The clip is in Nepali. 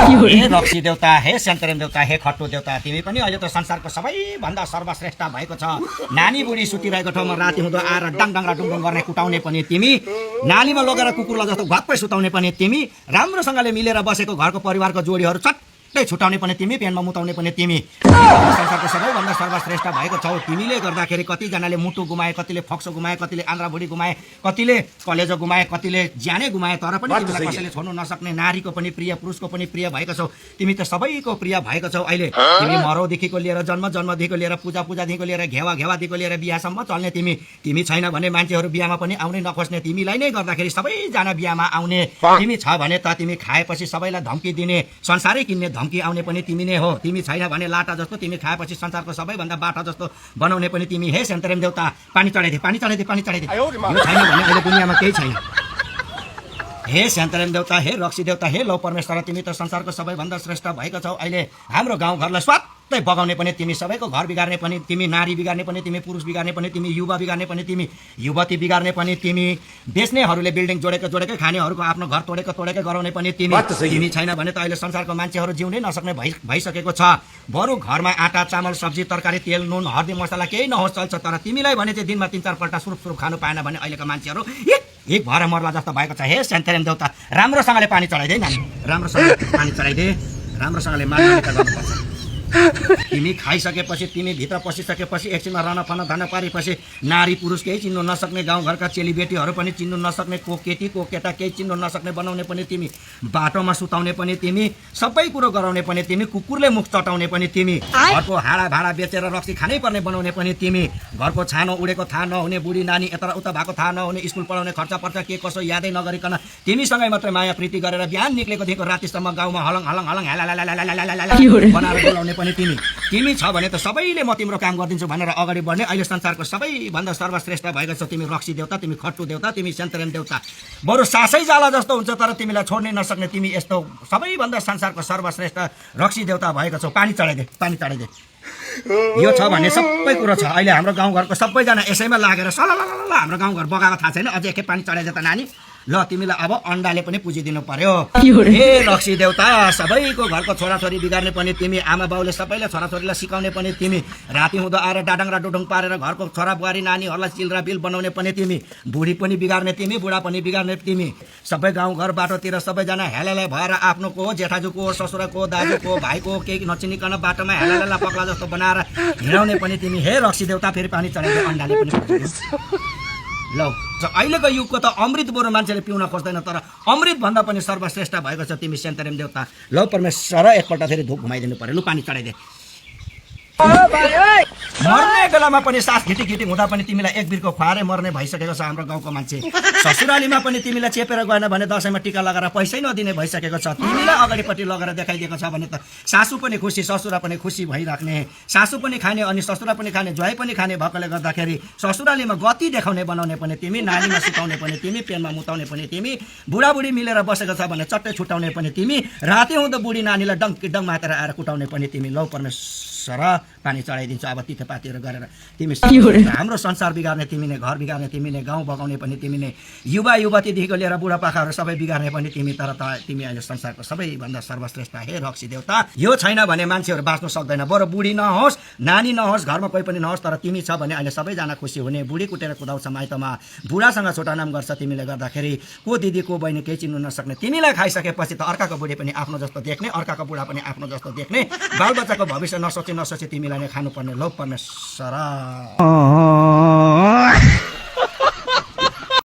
हे रक्सी देउता, हे सेन्तेरेम देउता, हे खट्टु देउता, तिमी पनि अहिले त संसारको सबैभन्दा सर्वश्रेष्ठ भएको छ। नानी बुढी सुतिरहेको ठाउँमा राति हुँदो आएर डाङडाङ र डुङडुङ गर्ने कुटाउने पनि तिमी, नालीमा लगेर कुकुरलाई जस्तो घप्पै सुताउने पनि तिमी, राम्रोसँगले मिलेर बसेको घरको परिवारको जोडीहरू चट्टै छुटाउने पनि तिमी, पेनमा मुताउने पनि तिमी। संसारको सबैभन्दा सर्वश्रेष्ठ भएको छौ। तिमीले गर्दाखेरि कतिजनाले मुटु गुमाए, कतिले फोक्सो गुमाए, कतिले आन्द्रा भुँडी गुमाए, कतिले कलेजो गुमाए, कतिले ज्यानै गुमाए, तर पनि तिमीलाई कसैले छोड्नु नसक्ने, नारीको पनि प्रिय, पुरुषको पनि प्रिय भएको छौ। तिमी त सबैको प्रिय भएको छौ। अहिले तिमी मरौदेखिको लिएर जन्मदेखिको लिएर पूजादेखिको लिएर घेवादेखिको लिएर बिहासम्म चल्ने तिमी। तिमी छैन भने मान्छेहरू बिहामा पनि आउनै नखोज्ने, तिमीलाई नै गर्दाखेरि सबैजना बिहामा आउने। तिमी छ भने त तिमी खाएपछि सबैलाई धम्की दिने, संसारै किन्ने धम्की आउने पनि तिमी नै हो। तिमी छैन भने लाटा जस्तो, तिमी खाएपछि संसारको सबैभन्दा बाटा जस्तो बनाउने पनि तिमी। हे सेन्तेरेम देउता, पानी चढाइदे, पानी चढाइदे, पानी चढाइदे। यो छैन भने अहिले दुनियाँमा केही छैन। हे सेन्तेरेम देउता, हे रक्सी देउता, हे लौ परमेश्वर, तिमी त संसारको सबैभन्दा श्रेष्ठ भएको छौ। अहिले हाम्रो गाउँघरलाई स्वात्तै बगाउने पनि तिमी, सबैको घर बिगार्ने पनि तिमी, नारी बिगार्ने पनि तिमी, पुरुष बिगार्ने पनि तिमी, युवा बिगार्ने पनि तिमी, युवती बिगार्ने पनि तिमी, बेच्नेहरूले बिल्डिङ जोडेकै खानेहरूको आफ्नो घर तोडेकै गराउने पनि तिमी। तिमी छैन भने त अहिले संसारको मान्छेहरू जिउनै नसक्ने भइसकेको छ। बरु घरमा आटा चामल सब्जी तरकारी तेल नुन हर्दी मसला केही नहोस् चल्छ, तर तिमीलाई भने चाहिँ दिनमा 3-4 पल्ट सुरुप खानु पाएन भने अहिलेका मान्छेहरू एक भएर मर्ला जस्तो भएको छ। हे सेन्तेरेम देउता, राम्रोसँगले पानी चढाइदे नानी, राम्रोसँगले पानी चढाइदे, राम्रोसँगले मार्ने गर्नुपर्छ। तिमी खाइसकेपछि, तिमी भित्र पसिसकेपछि, एकछिनमा रनफन धन पारेपछि नारी पुरुष केही चिन्नु नसक्ने, गाउँघरका चेलीबेटीहरू पनि चिन्नु नसक्ने, को केटी को केटा केही चिन्नु नसक्ने बनाउने पनि तिमी, बाटोमा सुताउने पनि तिमी, सबै कुरो गराउने पनि तिमी, कुकुरले मुख चटाउने पनि तिमी, घरको हाँडा भाँडा बेचेर रक्सी खानै पर्ने बनाउने पनि तिमी, घरको छानो उडेको थाहा नहुने, बुढी नानी यताउता भएको थाहा नहुने, स्कुल पढाउने खर्च पर्छ के कसो यादै नगरिकन तिमीसँगै मात्रै माया प्रीति गरेर बिहान निक्लेकोदेखिको रातिसम्म गाउँमा हलङ हलङ हलङ बनाएर बोलाउने पनि तिमी। तिमी छ भने त सबैले म तिम्रो काम गरिदिन्छु भनेर अगाडि बढ्ने। अहिले संसारको सबैभन्दा सर्वश्रेष्ठ भएको छ तिमी, रक्सी देउता, तिमी खट्टु देउता, तिमी सेन्तेरेम देउता। बरु सासै जाला जस्तो हुन्छ तर तिमीलाई छोड्नै नसक्ने तिमी, यस्तो सबैभन्दा संसारको सर्वश्रेष्ठ रक्सी देउता भएको छौ। पानी चढाइदे, पानी चढाइदे। यो छ भने सबै कुरो छ। अहिले हाम्रो गाउँघरको सबैजना यसैमा लागेर सललल हाम्रो गाउँघर बगाएको थाहा छैन, अझै एकखेप पानी चढाइदे त नानी। ल तिमीलाई अब अन्डाले पनि पुजिदिनु पर्यो। हे रक्सी देउता, सबैको घरको छोराछोरी बिगार्ने पनि तिमी, आमा बाउले सबैले छोराछोरीलाई सिकाउने पनि तिमी, राति हुँदो आएर डाडङ र डुडुङ पारेर घरको छोरा बुहारी नानीहरूलाई चिल्रा बिल बनाउने पनि तिमी, बुढी पनि बिगार्ने तिमी, बुढा पनि बिगार्ने तिमी। सबै गाउँघर बाटोतिर सबैजना हेलालाई भएर आफ्नोको ससुराको दाजुको भाइको केही नचिनिकन बाटोमा हेलाला पक्ला जस्तो बनाएर हिँडाउने पनि तिमी। हे रक्सी देउता, फेरि पानी चढाइदियो, अन्डाले पनि ल। अहिलेको युगको त अमृत बरु मान्छेले पिउन खोज्दैन, तर अमृत भन्दा पनि सर्वश्रेष्ठ भएको छ तिमी सेन्तेरेम देउता। ल परमेश्वर, एकपल्ट फेरि धुप घुमाइदिनु पर्यो। लु पानी चढाइदे। मर्ने बेलामा पनि सास घिटी हुँदा पनि तिमीलाई एक बिर्को खुवाएरै मर्ने भइसकेको छ हाम्रो गाउँको मान्छे। ससुरालीमा पनि तिमीलाई चेपेर गएन भने दसैँमा टिका लगाएर पैसै नदिने भइसकेको छ। तिमीलाई अगाडिपट्टि लगेर देखाइदिएको छ भने त सासू पनि खुसी, ससुरा पनि खुसी भइराख्ने, सासू पनि खाने अनि ससुरा पनि खाने, ज्वाइँ पनि खाने भएकोले गर्दाखेरि ससुरालीमा गति देखाउने बनाउने पनि तिमी, नानीमा सुताउने पनि तिमी, पेनमा मुताउने पनि तिमी, बुढाबुढी मिलेर बसेको छ भने चट्टै छुटाउने पनि तिमी, राति हुँदो बुढी नानीलाई डङ मातेर आएर कुटाउने पनि तिमी। लौ परमेश्वर, पानी चढाइदिन्छु अब तितेपातीहरू गरेर। तिमी हाम्रो संसार बिगार्ने तिमी नै, घर बिगार्ने तिमी नै, गाउँ बगाउने पनि तिमी नै, युवा युवतीदेखिको लिएर बुढापाकाहरू सबै बिगार्ने पनि तिमी। तर तिमी अहिले संसारको सबैभन्दा सर्वश्रेष्ठ। हे रक्सी देउता, यो छैन भने मान्छेहरू बाँच्नु सक्दैन। बरु बुढी नहोस्, नानी नहोस्, घरमा कोही पनि नहोस्, तर तिमी छ भने अहिले सबैजना खुसी हुने। बुढी कुटेर कुदाउँछ माइतमा, बुढासँग छोटानाम गर्छ तिमीले गर्दाखेरि, को दिदी को बहिनी केही चिन्नु नसक्ने। तिमीलाई खाइसकेपछि त अर्काको बुढी पनि आफ्नो जस्तो देख्ने, अर्काको बुढा पनि आफ्नो जस्तो देख्ने, बालबच्चाको भविष्य नसोची तिमीलाई नै खानुपर्ने। लौ परमेश्वर।